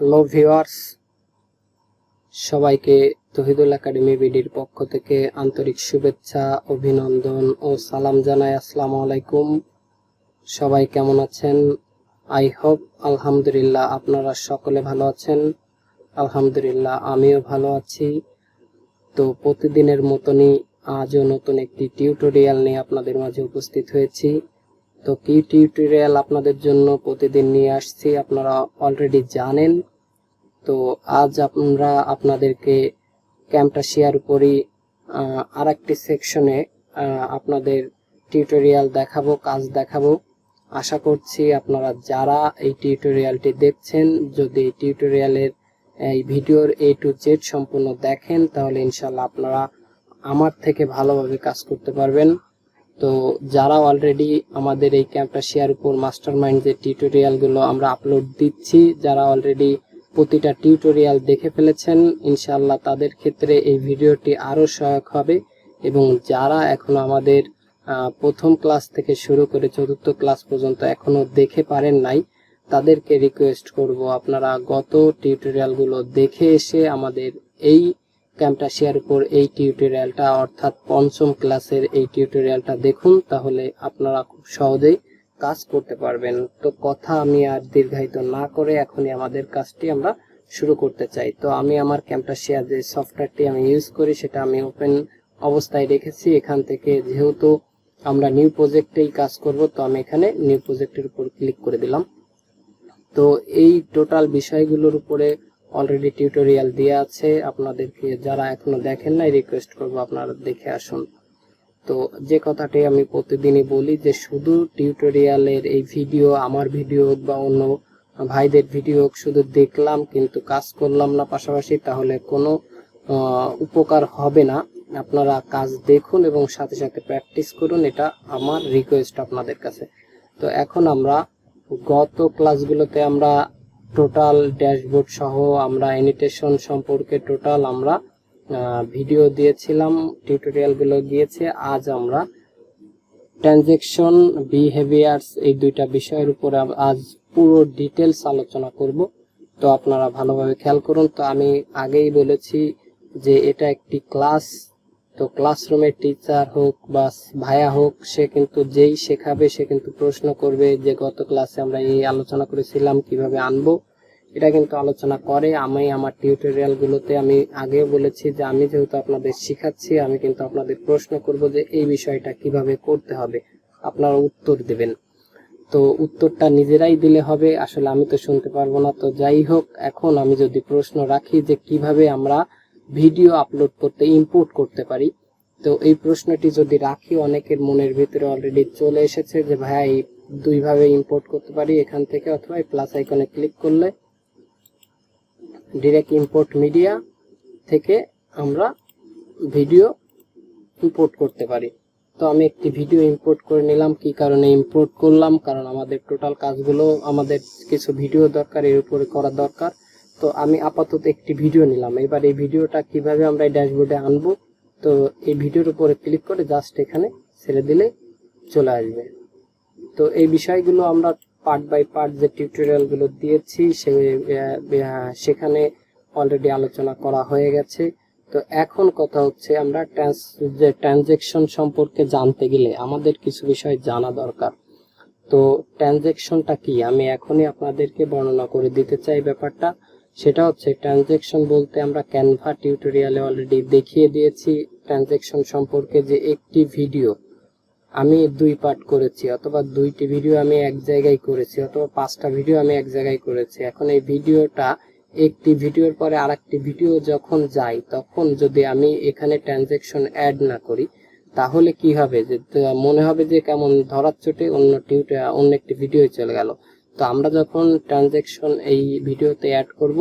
Hello viewers, সবাইকে Tohidul academy বিডির পক্ষ থেকে আন্তরিক শুভেচ্ছা, অভিনন্দন ও সালাম জানাই। আসসালামু আলাইকুম। সবাই কেমন আছেন? আই হোপ আলহামদুলিল্লাহ আপনারা সকলে ভালো আছেন। আলহামদুলিল্লাহ আমিও ভালো আছি। তো প্রতিদিনের মতনই আজও নতুন একটি টিউটোরিয়াল নিয়ে আপনাদের মাঝে উপস্থিত হয়েছি। তো কি টিউটোরিয়াল আপনাদের জন্য প্রতিদিন নিয়ে আসছি আপনারা অলরেডি জানেন। তো আজ আমরা আপনাদেরকে ক্যামটাসিয়ার উপরই আরেকটি সেকশনে আপনাদের টিউটোরিয়াল দেখাবো, কাজ দেখাবো। আশা করছি আপনারা যারা এই টিউটোরিয়ালটি দেখছেন, যদি এই টিউটোরিয়ালের এই ভিডিওর A to Z সম্পূর্ণ দেখেন, তাহলে ইনশাল্লাহ আপনারা আমার থেকে ভালোভাবে কাজ করতে পারবেন। তো যারা অলরেডি আমাদের এই ক্যামটাসিয়ার উপর মাস্টারমাইন্ড যে টিউটোরিয়ালগুলো আমরা আপলোড দিচ্ছি, যারা অলরেডি প্রতিটা টিউটোরিয়াল দেখে ফেলেছেন, ইনশাআল্লাহ তাদের ক্ষেত্রে এই ভিডিওটি আরো সহায়ক হবে। এবং যারা এখনো আমাদের প্রথম ক্লাস থেকে শুরু করে চতুর্থ ক্লাস পর্যন্ত এখনো দেখে পারেন নাই, তাদেরকে রিকোয়েস্ট করব আপনারা গত টিউটোরিয়ালগুলো দেখে এসে আমাদের এই ক্যামটাসিয়ার উপর এই টিউটোরিয়ালটা অর্থাৎ পঞ্চম ক্লাসের এই টিউটোরিয়ালটা দেখুন, তাহলে আপনারা খুব সহজেই কাজ করতে পারবেন। তো কথা আমি আর দীর্ঘায়িত না করে এখনই আমাদের কাজটি আমরা শুরু করতে চাই। তো আমি আমার ক্যামটাসিয়া যে সফটওয়্যারটি আমি ইউজ করি সেটা আমি ওপেন অবস্থায় রেখেছি। এখান থেকে যেহেতু আমরা নিউ প্রজেক্টেই কাজ করব, তো আমি এখানে নিউ প্রজেক্টের উপর ক্লিক করে দিলাম। তো এই টোটাল বিষয়গুলোর উপরে অলরেডি টিউটোরিয়াল দেওয়া আছে, আপনাদেরকে যারা এখনো দেখেন নাই রিকোয়েস্ট করব আপনারা দেখে আসুন। তো যে কথাটি আমি প্রতিদিনই বলি যে শুধু টিউটোরিয়ালের এই ভিডিও, আমার ভিডিও বা অন্য ভাইদের ভিডিও শুধু দেখলাম কিন্তু কাজ করলাম না পাশাপাশি, তাহলে কোনো উপকার হবে না। আপনারা কাজ দেখুন এবং সাথে সাথে প্র্যাকটিস করুন, এটা আমার রিকোয়েস্ট আপনাদের কাছে। তো এখন আমরা গত ক্লাসগুলোতে আমরা টোটাল ড্যাশবোর্ড সহ আমরা অ্যানোটেশন সম্পর্কে টোটাল আমরা ভিডিও দিয়েছিলাম, টিউটোরিয়ালগুলো গিয়েছে। আজ আমরা ট্রানজ্যাকশন বিহেভিয়ার্স এই দুইটা বিষয়ের উপর আজ পুরো ডিটেলস আলোচনা করব। তো আপনারা ভালোভাবে খেয়াল করুন। তো আমি আগেই বলেছি যে এটা একটি ক্লাস। তো ক্লাসরুমের টিচার হোক বা ভাইয়া হোক, সে কিন্তু যেই শেখাবে সে কিন্তু প্রশ্ন করবে যে গত ক্লাসে আমরা এই আলোচনা করেছিলাম কিভাবে আনবো, এটা কিন্তু আলোচনা করে। আমি আমার টিউটোরিয়ালগুলোতে আমি আগেও বলেছি যে আমি যেহেতু আপনাদের শেখাচ্ছি, আমি কিন্তু আপনাদের প্রশ্ন করব যে এই বিষয়টা কিভাবে করতে হবে, আপনারা উত্তর দেবেন। তো উত্তরটা নিজেরাই দিলে হবে, আসলে আমি তো শুনতে পারবো না। তো যাই হোক, এখন আমি যদি প্রশ্ন রাখি যে কিভাবে আমরা ভিডিও আপলোড করতে ইম্পোর্ট করতে পারি, তো এই প্রশ্নটি যদি রাখি, অনেকের মনের ভিতরে অলরেডি চলে এসেছে যে ভাই দুইভাবে ইম্পোর্ট করতে পারি, এখান থেকে অথবা প্লাস আইকনে ক্লিক করলে ডিরেক্ট ইম্পোর্ট মিডিয়া থেকে আমরা ভিডিও ইম্পোর্ট করতে পারি। তো আমি একটি ভিডিও ইম্পোর্ট করে নিলাম। কি কারণে ইম্পোর্ট করলাম? কারণ আমাদের টোটাল কাজগুলো আমাদের কিছু ভিডিও দরকার, এর উপরে করা দরকার। তো আমি আপাতত একটি ভিডিও নিলাম। এবার এই ভিডিওটা কিভাবে আমরা এই ড্যাশবোর্ডে আনবো, তো এই ভিডিওর উপরে ক্লিক করে জাস্ট এখানে ছেড়ে দিলে চলে আসবে। তো এই বিষয়গুলো আমরা পার্ট বাই পার্ট যে টিউটোরিয়ালগুলো দিয়েছি সেখানে অলরেডি আলোচনা করা হয়ে গেছে। তো এখন কথা হচ্ছে আমরা ট্রানজ্যাকশন সম্পর্কে জানতে গেলে আমাদের কিছু বিষয় জানা দরকার। তো ট্রানজ্যাকশনটা কি আমি এখনই আপনাদেরকে বর্ণনা করে দিতে চাই ব্যাপারটা। সেটা হচ্ছে ট্রানজ্যাকশন বলতে আমরা ক্যানভা টিউটোরিয়ালে অলরেডি দেখিয়ে দিয়েছি ট্রানজ্যাকশন সম্পর্কে, যে একটি ভিডিও আমি 2 পার্ট করেছি, অথবা 2টি ভিডিও আমি এক জায়গায় করেছি, অথবা 5টা ভিডিও আমি এক জায়গায় করেছি। এখন এই ভিডিওটা একটি ভিডিওর পরে আরেকটি ভিডিও যখন যাই, তখন যদি আমি এখানে ট্রানজ্যাকশন অ্যাড না করি, তাহলে কি হবে যে মনে হবে যে কেমন ধরার চোটে অন্য একটি ভিডিও চলে গেল। তো আমরা যখন ট্রানজ্যাকশন এই ভিডিওতে অ্যাড করব,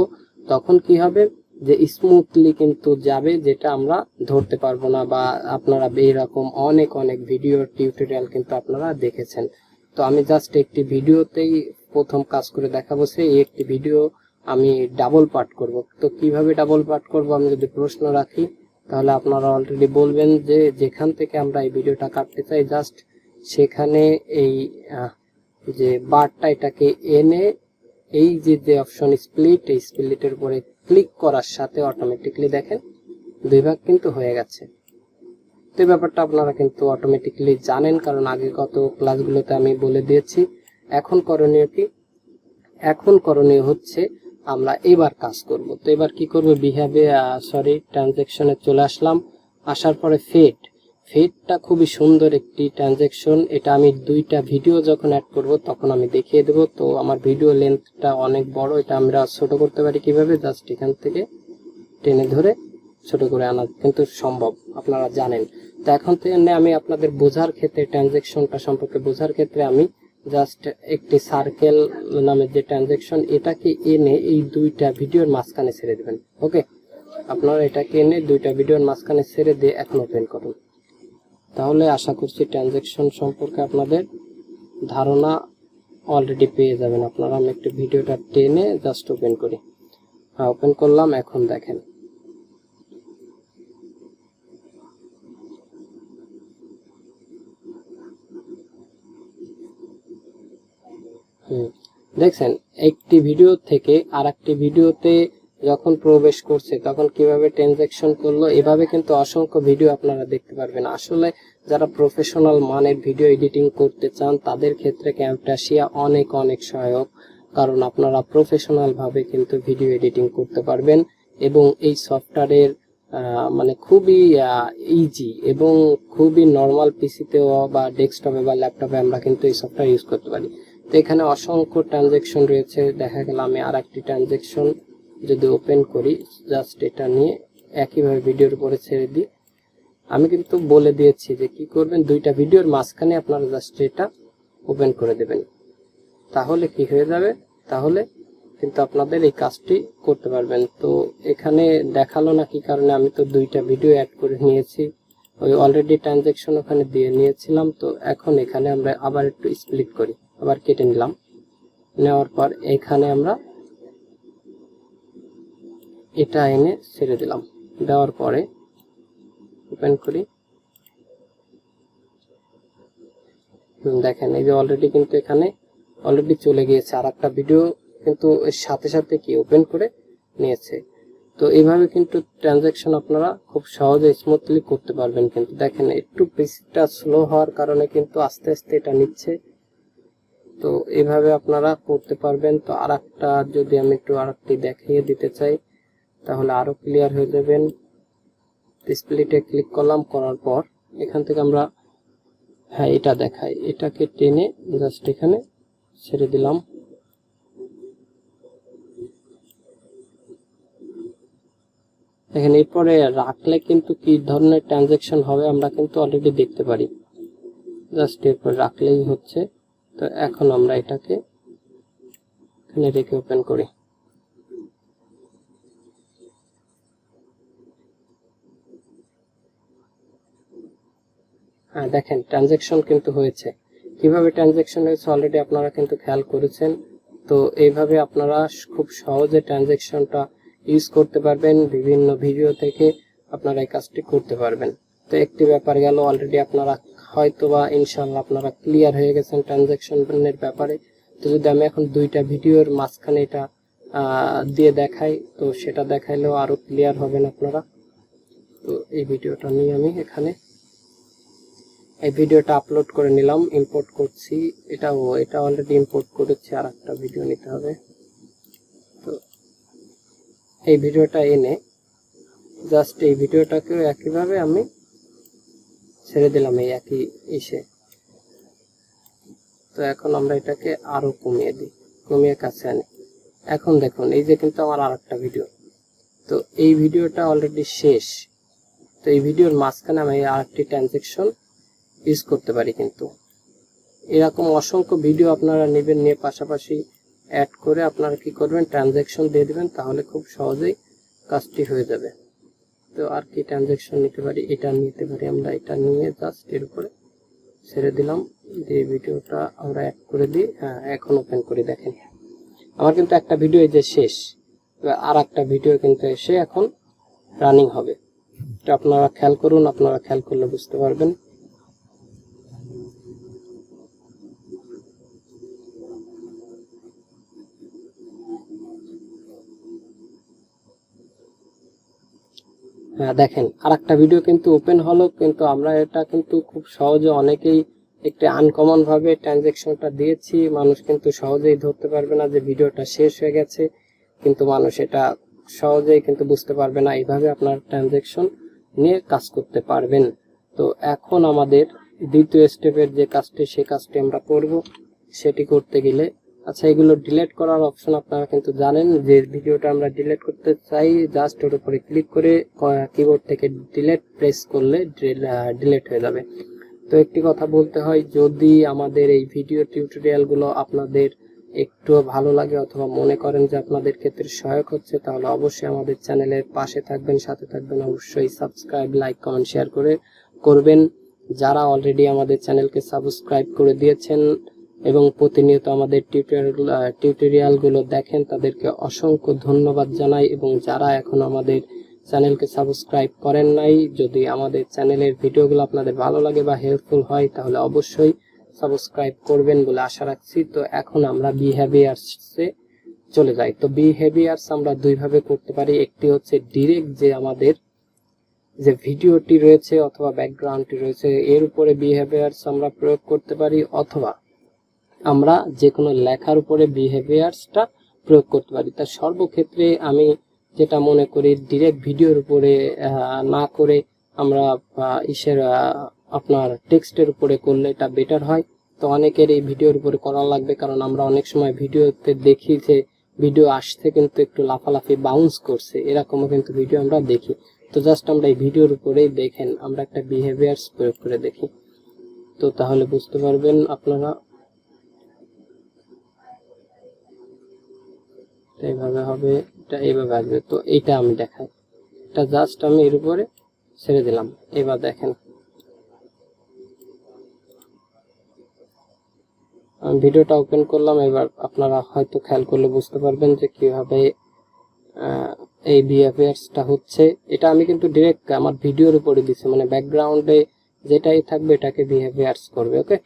তখন কি হবে যে স্মুথলি কিন্তু যাবে, যেটা আমরা ধরতে পারবো না। বা আপনারা এইরকম অনেক অনেক ভিডিও টিউটোরিয়াল কিন্তু আপনারা দেখেছেন। তো আমি জাস্ট একটি ভিডিওতেই প্রথম কাজ করে দেখাবো। সেই একটি ভিডিও আমি ডাবল পার্ট করব। তো কিভাবে ডাবল পার্ট করব আমি যদি প্রশ্ন রাখি, তাহলে আপনারা অলরেডি বলবেন যে যেখান থেকে আমরা এই ভিডিওটা কাটতে চাই, জাস্ট সেখানে এই যে বারটা এটাকে এনে এই যে অপশন স্প্লিট, এই স্প্লিটের উপরে ক্লিক করার সাথে অটোমেটিকলি দেখেন দুই ভাগ কিন্তু হয়ে গেছে। তো এই ব্যাপারটা আপনারা কিন্তু অটোমেটিকলি জানেন, কারণ আগে কত ক্লাসগুলোতে আমি বলে দিয়েছি। এখন করণীয় কি? এখন করণীয় হচ্ছে আমরা এবার কাজ করব। তো এবার কি করব, ট্রানজ্যাকশনে চলে আসলাম। আসার পরে ফেডটা খুবই সুন্দর একটি ট্রানজ্যাকশন। এটা আমি দুইটা ভিডিও যখন অ্যাড করব তখন আমি দেখিয়ে দেব। তো আমার ভিডিও লেন্থটা অনেক বড়, এটা আমরা ছোট করতে পারি কিভাবে, জাস্ট এখান থেকে টেনে ধরে ছোট করে আনা কিন্তু সম্ভব, আপনারা জানেন। তো এখন থেকে আমি আপনাদের বোঝার ক্ষেত্রে, ট্রানজ্যাকশনটা সম্পর্কে বোঝার ক্ষেত্রে আমি জাস্ট একটি সার্কেল নামের যে ট্রানজ্যাকশন, এটাকে এনে এই দুইটা ভিডিওর মাঝখানে ছেড়ে দেবেন। ওকে, আপনারা এটাকে এনে দুইটা ভিডিওর মাঝখানে ছেড়ে দিয়ে এখন ওপেন করুন। তাহলে আশা করছি ট্রানজ্যাকশন সম্পর্কে আপনাদের ধারণা অলরেডি পেয়ে যাবেন আপনারা। আমি একটু ভিডিওটা টেনে জাস্ট ওপেন করি। হ্যাঁ, ওপেন করলাম। এখন দেখেন দেখছেন একটি ভিডিও থেকে আর একটি ভিডিওতে যখন প্রবেশ করছে তখন কিভাবে ট্রানজ্যাকশন করলো, এভাবে কিন্তু অসংখ্য ভিডিও আপনারা দেখতে পারবেন। আসলে যারা প্রফেশনাল মানের ভিডিও এডিটিং করতে চান তাদের ক্ষেত্রে ক্যামটাসিয়া অনেক অনেক সহায়ক, কারণ আপনারা প্রফেশনাল ভাবে কিন্তু ভিডিও এডিটিং করতে পারবেন এবং এই সফটওয়্যারের মানে খুবই ইজি এবং খুবই নর্মাল পিসিতেও বা ডেস্কটপে বা ল্যাপটপে আমরা কিন্তু এই সফটওয়্যার ইউজ করতে পারি। তো এখানে অসংখ্য ট্রানজ্যাকশন রয়েছে। দেখা গেল আমি আর একটি ট্রানজ্যাকশন যদি ওপেন করি, জাস্ট এটা নিয়ে একইভাবে ভিডিওর উপরে ছেড়ে দিই। আমি কিন্তু বলে দিয়েছি যে কি করবেন, দুইটা ভিডিওর মাঝখানে আপনারা জাস্ট এটা ওপেন করে দেবেন। তাহলে কি হয়ে যাবে, তাহলে কিন্তু আপনাদের এই কাজটি করতে পারবেন। তো এখানে দেখালো না কি কারণে, আমি তো দুইটা ভিডিও অ্যাড করে নিয়েছি, ওই অলরেডি ট্রানজ্যাকশন ওখানে দিয়ে নিয়েছিলাম। তো এখন এখানে আমরা আবার একটু স্প্লিট করি, আবার কেটে নিলাম। নেওয়ার পর এখানে আমরা এটা এনে ছেড়ে দিলাম। দেওয়ার পরে ওপেন করি। দেখেন এই যে অলরেডি কিন্তু এখানে অলরেডি চলে গিয়েছে আর একটা ভিডিও, কিন্তু এর সাথে সাথে কি ওপেন করে নিয়েছে। তো এইভাবে কিন্তু ট্রানজ্যাকশন আপনারা খুব সহজে স্মুথলি করতে পারবেন। কিন্তু দেখেন একটু পেজটা স্লো হওয়ার কারণে কিন্তু আস্তে আস্তে এটা নিচ্ছে। তো এইভাবে আপনারা করতে পারবেন। তো আরেকটা যদি আমি একটু আরেকটি দেখিয়ে দিতে চাই তাহলে আরো ক্লিয়ার হয়ে যাবেন। স্প্লিটে ক্লিক করলাম, করার পর এখান থেকে আমরা এটা দেখাই, এটাকে টেনে জাস্ট এখানে ছেড়ে দিলাম। দেখেন এরপরে রাখলে কিন্তু কি ধরনের ট্রানজ্যাকশন হবে আমরা কিন্তু অলরেডি দেখতে পারি। জাস্ট এরপর রাখলেই হচ্ছে। তো এখন আমরা এটাকে এখানে রেখে ওপেন করি। দেখেন ট্রানজ্যাকশন কিন্তু হয়েছে। কিভাবে ট্রানজ্যাকশন হয়েছে অলরেডি আপনারা কিন্তু খেয়াল করেছেন। তো এইভাবে আপনারা খুব সহজে ট্রানজ্যাকশনটা ইউজ করতে পারবেন। বিভিন্ন ভিডিও থেকে আপনারা এই কাজটি করতে পারবেন। তো একটি ব্যাপার গেল, অলরেডি আপনারা হয়তোবা ইনশাআল্লাহ আপনারা ক্লিয়ার হয়ে গেছেন ট্রানজ্যাকশনের ব্যাপারে। তো যদি আমি এখন দুইটা ভিডিওর মাঝখানে এটা দিয়ে দেখাই, তো সেটা দেখাইলেও আরো ক্লিয়ার হবেন আপনারা। তো এই ভিডিওটা নিয়ে আমি এখানে এই ভিডিওটা আপলোড করে নিলাম, ইম্পোর্ট করছি। এটা অলরেডি ইম্পোর্ট করেছি, আর একটা ভিডিও নিতে হবে। তো এই ভিডিওটা এনে জাস্ট এই ভিডিওটাকে একইভাবে আমি ছেড়ে দিলাম এই একই ইসে। তো এখন আমরা এটাকে আরো কমিয়ে দিই, কমিয়ে কাছে আনি। এখন দেখুন এই যে কিন্তু আমার আর একটা ভিডিও, তো এই ভিডিওটা অলরেডি শেষ। তো এই ভিডিওর মাঝখানে আমি আরেকটি ট্রানজ্যাকশন ইউজ করতে পারি। কিন্তু এরকম অসংখ্য ভিডিও আপনারা নেবেন, নিয়ে পাশাপাশি অ্যাড করে আপনারা কি করবেন, ট্রানজ্যাকশন দিয়ে দিবেন, তাহলে খুব সহজেই কাজটি হয়ে যাবে। তো আর কি ট্রানজ্যাকশন নিতে পারি, এটা নিতে পারি আমরা। এটা নিয়ে জাস্ট এর উপরে ছেড়ে দিলাম, দিয়ে ভিডিওটা আমরা অ্যাড করে দিই। এখন ওপেন করি। দেখেন আমার কিন্তু একটা ভিডিও এই যে শেষ, আর একটা ভিডিও কিন্তু এসে এখন রানিং হবে। এটা আপনারা খেয়াল করুন, আপনারা খেয়াল করলে বুঝতে পারবেন। দেখেন আরেকটা ভিডিও কিন্তু ওপেন হলো, কিন্তু আমরা এটা কিন্তু খুব সহজে অনেকেই একটু আনকমন ভাবে ট্রানজ্যাকশনটা দিয়েছি, মানুষ কিন্তু সহজেই ধরতে পারবে না যে ভিডিওটা শেষ হয়ে গেছে, কিন্তু মানুষ এটা সহজেই কিন্তু বুঝতে পারবে না। এইভাবে আপনার ট্রানজ্যাকশন নিয়ে কাজ করতে পারবেন। তো এখন আমাদের দ্বিতীয় স্টেপের যে কাজটি, সেই কাজটি আমরা করব। সেটি করতে গেলে আচ্ছা, এগুলো ডিলিট করার অপশন আপনারা কিন্তু জানেন, যে ভিডিওটা আমরা ডিলিট করতে চাই জাস্ট ওর উপরে ক্লিক করে কিবোর্ড থেকে ডিলিট প্রেস করলে ডিলিট হয়ে যাবে। তো একটি কথা বলতে হয়, যদি আমাদের এই ভিডিও টিউটোরিয়ালগুলো আপনাদের একটু ভালো লাগে অথবা মনে করেন যে আপনাদের ক্ষেত্রে সহায়ক হচ্ছে, তাহলে অবশ্যই আমাদের চ্যানেলের পাশে থাকবেন, সাথে থাকবেন। অবশ্যই সাবস্ক্রাইব, লাইক, কমেন্ট, শেয়ার করবেন। যারা অলরেডি আমাদের চ্যানেলকে সাবস্ক্রাইব করে দিয়েছেন এবং প্রতিনিয়ত আমাদের টিউটোরিয়ালগুলো দেখেন, তাদেরকে অসংখ্য ধন্যবাদ জানাই। এবং যারা এখন আমাদের চ্যানেলকে সাবস্ক্রাইব করেন নাই, যদি আমাদের চ্যানেলের ভিডিওগুলো আপনাদের ভালো লাগে বা হেল্পফুল হয়, তাহলে অবশ্যই সাবস্ক্রাইব করবেন বলে আশা রাখছি। তো এখন আমরা বিহেভিয়ার্সে চলে যাই। তো বিহেভিয়ার্স আমরা দুইভাবে করতে পারি। একটি হচ্ছে ডিরেক্ট, যে আমাদের যে ভিডিওটি রয়েছে অথবা ব্যাকগ্রাউন্ডটি রয়েছে এর উপরে বিহেভিয়ার্স আমরা প্রয়োগ করতে পারি, অথবা আমরা যে কোনো লেখার উপরে বিহেভিয়ার্সটা প্রয়োগ করতে পারি। তার সর্বক্ষেত্রে আমি যেটা মনে করি, ডিরেক্ট ভিডিওর উপরে না করে আমরা আপনার টেক্সটের উপরে করলে এটা বেটার হয়। তো অনেকের এই ভিডিওর উপরে করা লাগবে, কারণ আমরা অনেক সময় ভিডিওতে দেখি যে ভিডিও আসতে কিন্তু একটু লাফালাফি বাউন্স করছে, এরকমও কিন্তু ভিডিও আমরা দেখি। তো জাস্ট আমরা এই ভিডিওর উপরেই দেখেন আমরা একটা বিহেভিয়ার্স প্রয়োগ করে দেখি, তো তাহলে বুঝতে পারবেন আপনারা। এইভাবে হবে, এটা এইভাবে আসবে। তো এইটা আমি দেখাই, এটা জাস্ট আমি এর উপরে ছেড়ে দিলাম। এবার দেখেন আমি ভিডিওটা ওপেন করলাম। এবার আপনারা হয়তো খেয়াল করলে বুঝতে পারবেন যে কিভাবে এই বিহেভিয়ার্সটা হচ্ছে। এটা আমি কিন্তু ডিরেক্ট আমার ভিডিওর উপরে দিছি, মানে ব্যাকগ্রাউন্ডে যেটাই থাকবে এটাকে বিহেভিয়ার্স করবে। ওকে,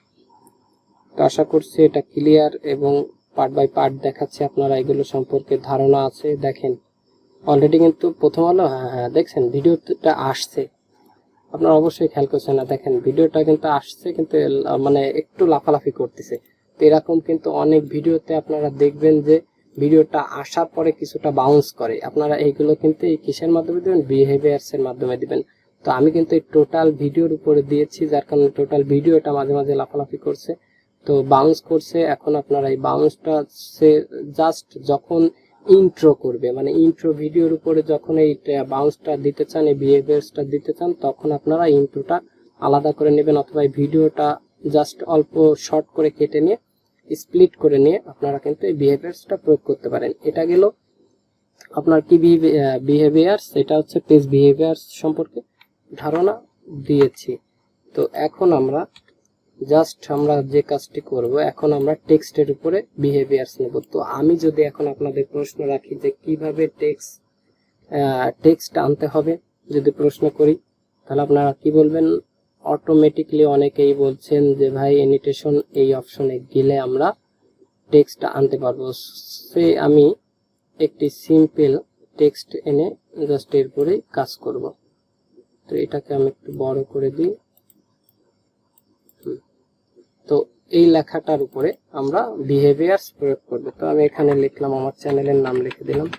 তো আশা করছি এটা ক্লিয়ার এবং পার্ট বাই পার্ট দেখাচ্ছি, আপনারা এগুলো সম্পর্কে ধারণা আছে। দেখেন অলরেডি কিন্তু প্রথম হলো, হ্যাঁ দেখছেন ভিডিওটা আসছে, আপনারা অবশ্যই খেয়াল করছেন না, দেখেন ভিডিওটা কিন্তু আসছে, কিন্তু মানে একটু লাফালাফি করতেছে। তো এরকম কিন্তু অনেক ভিডিওতে আপনারা দেখবেন যে ভিডিওটা আসার পরে কিছুটা বাউন্স করে। আপনারা এইগুলো কিন্তু এই কিসের মাধ্যমে দিবেন, বিহেভিয়ার্স এর মাধ্যমে দিবেন। তো আমি কিন্তু এই টোটাল ভিডিওর উপরে দিয়েছি, যার কারণে টোটাল ভিডিওটা মাঝে মাঝে লাফালাফি করছে, তো বাউন্স করছে। এখন আপনারা এই বাউন্সটা জাস্ট যখন ইন্ট্রো করবে, মানে ইন্ট্রো ভিডিওর উপরে যখন এই বাউন্সটা দিতে চান, এই বিহেভিয়ার্সটা দিতে চান, তখন আপনারা ইন্ট্রোটা আলাদা করে নেবেন, অথবা এই ভিডিওটা জাস্ট অল্প শর্ট করে কেটে নিয়ে স্প্লিট করে নিয়ে আপনারা কিন্তু এই বিহেভিয়ার্সটা প্রয়োগ করতে পারেন। এটা গেল আপনার কি বিহেভিয়ার্স, এটা হচ্ছে পেজ বিহেভিয়ার্স সম্পর্কে ধারণা দিয়েছি। তো এখন আমরা জাস্ট আমরা যে কাজটি করব, এখন আমরা টেক্সটের উপরে বিহেভিয়ার্স নেব। তো আমি যদি এখন আপনাদের প্রশ্ন রাখি যে কিভাবে টেক্সট আনতে হবে, যদি প্রশ্ন করি, তাহলে আপনারা কি বলবেন? অটোমেটিকলি অনেকেই বলছেন যে ভাই অ্যানোটেশন এই অপশনে গেলে আমরা টেক্সট আনতে পারবো। সে আমি একটি সিম্পল টেক্সট এনে জাস্ট এরপরে কাজ করব। তো এটাকে আমি একটু বড় করে দিই। তো এই লেখাটার উপরে আমরা বিহেভিয়ার্স প্রয়োগ করব। তো আমি এখানে লিখলাম, আমার চ্যানেলের নাম লিখে দিলাম।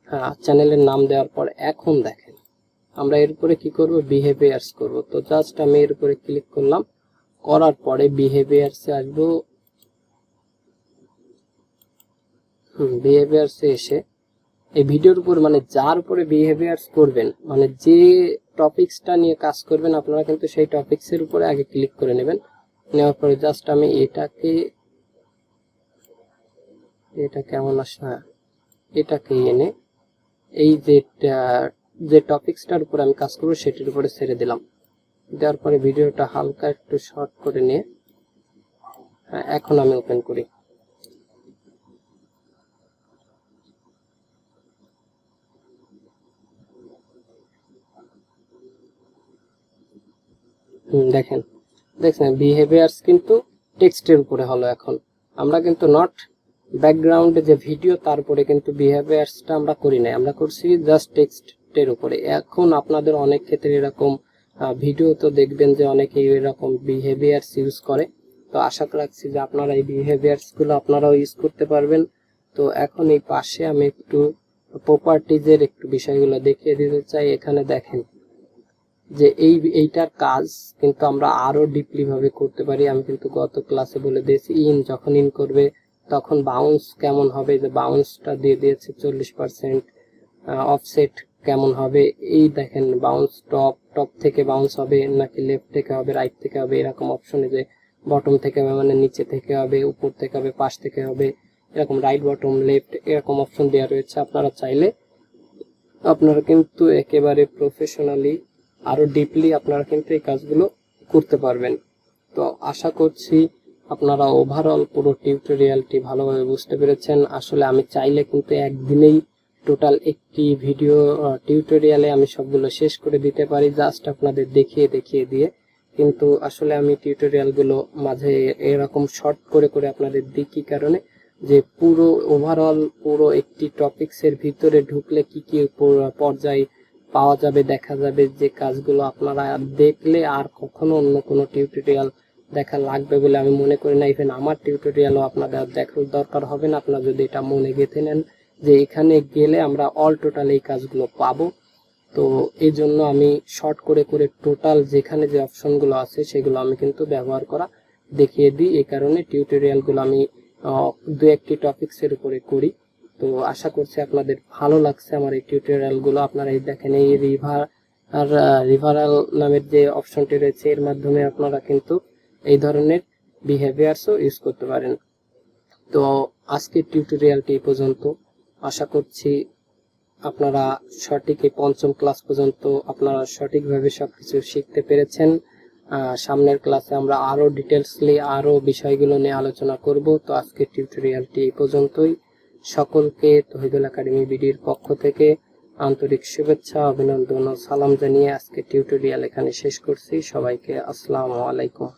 হ্যাঁ, চ্যানেলের নাম দেওয়ার পর এখন দেখেন আমরা এর উপরে কি করব, বিহেভিয়ার্স করব। তো জাস্ট আমি এর উপরে ক্লিক করলাম, করার পরে বিহেভিয়ার্সে আসবো। বিহেভিয়ার্সে এসে এই ভিডিওর উপর, মানে যার উপরে বিহেভিয়ার্স করবেন, মানে যে টপিকসটা নিয়ে কাজ করবেন, আপনারা কিন্তু সেই টপিকসের উপরে আগে ক্লিক করে নেবেন। নেওয়ার পরে জাস্ট আমি এটা কেমন আসে, হ্যাঁ এটাকে এনে এই যে টপিকসটার উপর আমি কাজ করবো সেটির উপরে ছেড়ে দিলাম। দেওয়ার পরে ভিডিওটা হালকা একটু শর্ট করে নিয়ে এখন আমি ওপেন করি। দেখেন বিহেভিয়ার্স কিন্তু টেক্সটের উপরে হলো। এখন আমরা কিন্তু নট ব্যাকগ্রাউন্ডে যে ভিডিও তারপরে কিন্তু বিহেভিয়ার্সটা আমরা করি নাই, আমরা করছি জাস্ট টেক্সটের উপরে। এখন আপনাদের অনেক ক্ষেত্রে এরকম ভিডিও তো দেখবেন যে অনেকেই এরকম বিহেভিয়ার্স ইউজ করে। তো আশা রাখছি যে আপনারা এই বিহেভিয়ার্সগুলো আপনারাও ইউজ করতে পারবেন। তো এখন এই পাশে আমি একটু প্রপার্টিজের একটু বিষয়গুলো দেখিয়ে দিতে চাই। এখানে দেখেন যে এইটার কাজ কিন্তু আমরা আরো ডিপলি ভাবে করতে পারি। আমি কিন্তু গত ক্লাসে বলে দিয়েছি যখন ইন করবে তখন বাউন্স কেমন হবে, যে বাউন্সটা দিয়ে দিয়েছে 40%। অফসেট কেমন হবে, এই দেখেন বাউন্স টপ থেকে বাউন্স হবে নাকি লেফট থেকে হবে, রাইট থেকে হবে, এরকম অপশনে যে বটম থেকে হবে মানে নিচে থেকে হবে, উপর থেকে হবে, পাশ থেকে হবে, এরকম রাইট বটম লেফট এরকম অপশন দেওয়া রয়েছে। আপনারা চাইলে আপনারা কিন্তু একেবারে প্রফেশনালি আরো ডিপলি আপনারা কিন্তু এই কাজগুলো করতে পারবেন। তো আশা করছি আপনারা ওভারঅল পুরো টিউটোরিয়ালটি ভালোভাবে বুঝতে পেরেছেন। আসলে আমি চাইলে কিন্তু একদিনেই টোটাল একটি ভিডিও টিউটোরিয়ালে আমি সবগুলো শেষ করে দিতে পারি, জাস্ট আপনাদের দেখিয়ে দিয়ে। কিন্তু আসলে আমি টিউটোরিয়ালগুলো মাঝে এরকম শর্ট করে আপনাদের দিই কি কারণে, যে পুরো ওভারঅল পুরো একটি টপিক্সের ভিতরে ঢুকলে কি কি পর্যায় পাওয়া যাবে, দেখা যাবে, যে কাজগুলো আপনারা দেখলে আর কখনো অন্য কোনো টিউটোরিয়াল দেখা লাগবে বলে আমি মনে করি না। ইভেন আমার টিউটোরিয়ালও আপনাদের দেখার দরকার হবে না, আপনারা যদি এটা মনে গেঁথে নেন যে এখানে গেলে আমরা অল টোটাল এই কাজগুলো পাবো। তো এই জন্য আমি শর্ট করে টোটাল যেখানে যে অপশনগুলো আছে সেগুলো আমি কিন্তু ব্যবহার করা দেখিয়ে দিই। এই কারণে টিউটোরিয়ালগুলো আমি দু একটি টপিক্সের উপরে করি। তো আশা করছি আপনাদের ভালো লাগছে আমার এই টিউটোরিয়ালগুলো। আপনারা এই দেখেন এই রিভারাল নামের যে অপশনটি রয়েছে এর মাধ্যমে আপনারা কিন্তু এই ধরনের বিহেভিয়ার্সও ইউজ করতে পারেন। তো আজকের টিউটোরিয়ালটি এই পর্যন্ত। আশা করছি আপনারা সঠিক এই পঞ্চম ক্লাস পর্যন্ত আপনারা সঠিকভাবে সবকিছু শিখতে পেরেছেন। সামনের ক্লাসে আমরা আরো ডিটেলসলি আরো বিষয়গুলো নিয়ে আলোচনা করব। তো আজকের টিউটোরিয়ালটি এই পর্যন্তই। সকলকে তহিদুল একাডেমি বিডির পক্ষ থেকে আন্তরিক শুভেচ্ছা, অভিনন্দন ও সালাম জানিয়ে আজকে টিউটোরিয়াল এখানে শেষ করছি। সবাইকে আসসালামু আলাইকুম।